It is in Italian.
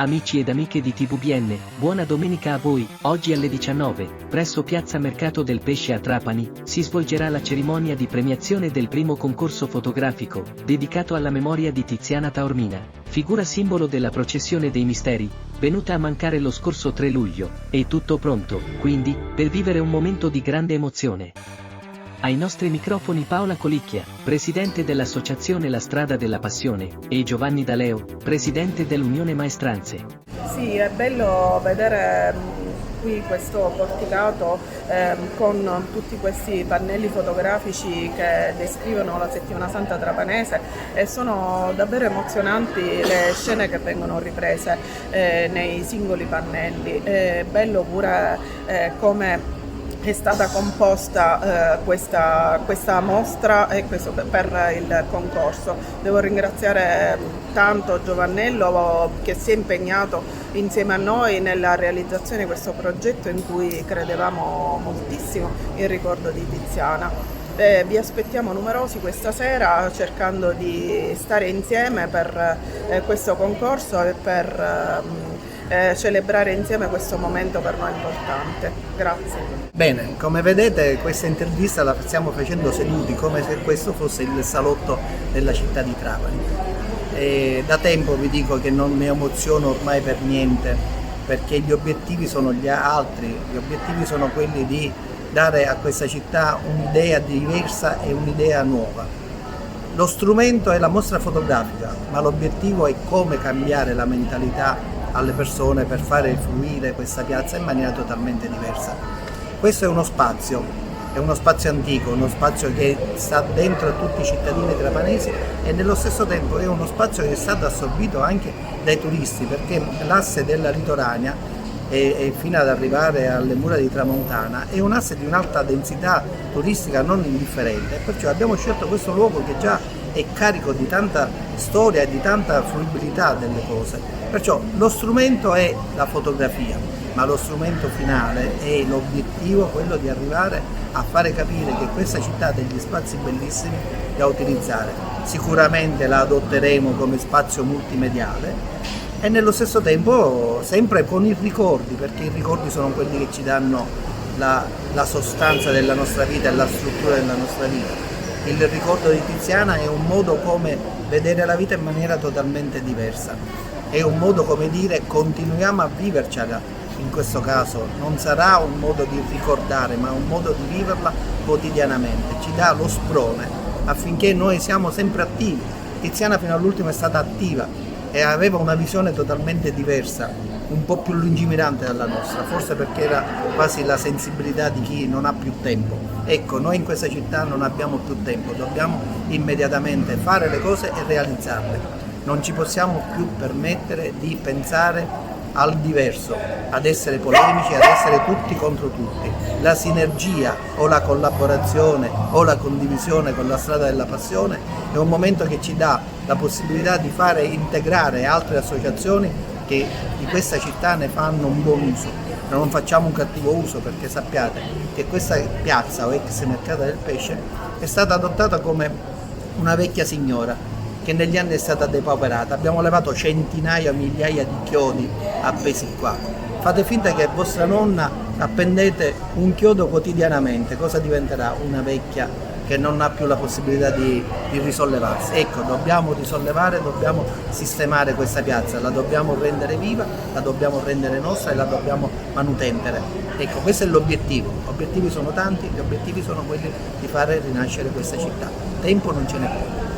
Amici ed amiche di TVBN, buona domenica a voi. Oggi alle 19, presso Piazza Mercato del Pesce a Trapani, si svolgerà la cerimonia di premiazione del primo concorso fotografico, dedicato alla memoria di Tiziana Taormina, figura simbolo della processione dei misteri, venuta a mancare lo scorso 3 luglio, e tutto pronto, quindi, per vivere un momento di grande emozione. Ai nostri microfoni Paola Colicchia, presidente dell'associazione La Strada della Passione, e Giovanni D'Aleo, presidente dell'Unione Maestranze. Sì, è bello vedere qui questo porticato con tutti questi pannelli fotografici che descrivono la Settimana Santa trapanese e sono davvero emozionanti le scene che vengono riprese nei singoli pannelli. È bello pure come è stata composta questa mostra e questo per il concorso. Devo ringraziare tanto Giovannello che si è impegnato insieme a noi nella realizzazione di questo progetto in cui credevamo moltissimo in ricordo di Tiziana. Vi aspettiamo numerosi questa sera cercando di stare insieme per questo concorso e per celebrare insieme questo momento per noi importante. Grazie. Bene, come vedete questa intervista la stiamo facendo seduti come se questo fosse il salotto della città di Trapani. E da tempo vi dico che non mi emoziono ormai per niente, perché gli obiettivi sono gli altri, gli obiettivi sono quelli di dare a questa città un'idea diversa e un'idea nuova. Lo strumento è la mostra fotografica, ma l'obiettivo è come cambiare la mentalità alle persone per fare fruire questa piazza in maniera totalmente diversa. Questo è uno spazio antico, uno spazio che sta dentro a tutti i cittadini trapanesi e nello stesso tempo è uno spazio che è stato assorbito anche dai turisti, perché l'asse della litoranea e fino ad arrivare alle mura di Tramontana è un asse di un'alta densità turistica non indifferente, perciò abbiamo scelto questo luogo che già è carico di tanta storia e di tanta fruibilità delle cose. Perciò lo strumento è la fotografia, ma lo strumento finale è l'obiettivo, quello di arrivare a fare capire che questa città ha degli spazi bellissimi da utilizzare. Sicuramente la adotteremo come spazio multimediale e nello stesso tempo sempre con i ricordi, perché i ricordi sono quelli che ci danno la sostanza della nostra vita e la struttura della nostra vita. Il ricordo di Tiziana è un modo come vedere la vita in maniera totalmente diversa, è un modo come dire continuiamo a vivercela, in questo caso non sarà un modo di ricordare ma un modo di viverla quotidianamente, ci dà lo sprone affinché noi siamo sempre attivi. Tiziana fino all'ultimo è stata attiva e aveva una visione totalmente diversa, un po' più lungimirante dalla nostra, forse perché era quasi la sensibilità di chi non ha più tempo. Ecco, noi in questa città non abbiamo più tempo, dobbiamo immediatamente fare le cose e realizzarle. Non ci possiamo più permettere di pensare al diverso, ad essere polemici, ad essere tutti contro tutti. La sinergia o la collaborazione o la condivisione con la Strada della Passione è un momento che ci dà la possibilità di fare integrare altre associazioni che di questa città ne fanno un buon uso. Non facciamo un cattivo uso, perché sappiate che questa piazza o ex mercato del pesce è stata adottata come una vecchia signora che negli anni è stata depauperata. Abbiamo levato centinaia, migliaia di chiodi appesi qua. Fate finta che vostra nonna appendete un chiodo quotidianamente, cosa diventerà una vecchia che non ha più la possibilità di risollevarsi? Ecco, dobbiamo risollevare, dobbiamo sistemare questa piazza, la dobbiamo rendere viva, la dobbiamo rendere nostra e la dobbiamo manutendere. Ecco, questo è l'obiettivo. Gli obiettivi sono tanti, gli obiettivi sono quelli di fare rinascere questa città. Tempo non ce n'è più.